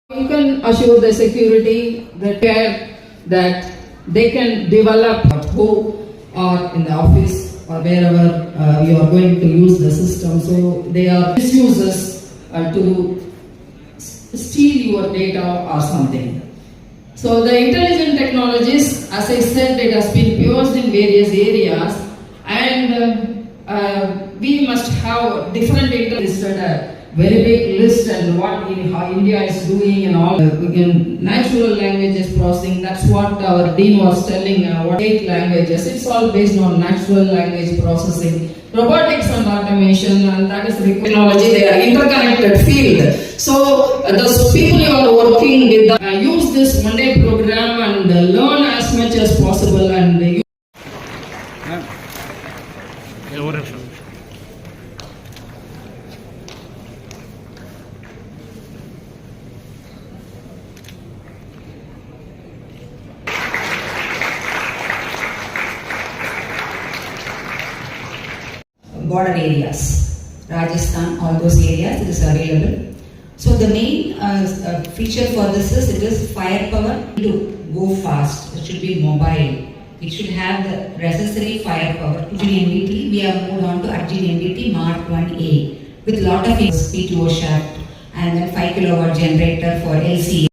You can assure the security, the care that they can develop who are in the office or wherever you are going to use the system. So they are misuses to steal your data or something. So the intelligent technologies, as I said, it has been used in various areas, and we must have different a very big list and what how India is doing and all. Again, natural languages processing, that's what our dean was telling, what 8 languages. It's all based on natural language processing. Robotics and automation, and that is the technology, they are interconnected field. So the people you are working with, use this one-day program and learn as much as possible and border areas, Rajasthan, all those areas it is available. So the main feature for this is it is firepower to go fast. It should be mobile. It should have the necessary firepower. NDT, we have moved on to NDT Mark 1A with lot of P2O shaft and then 5 kilowatt generator for LCA.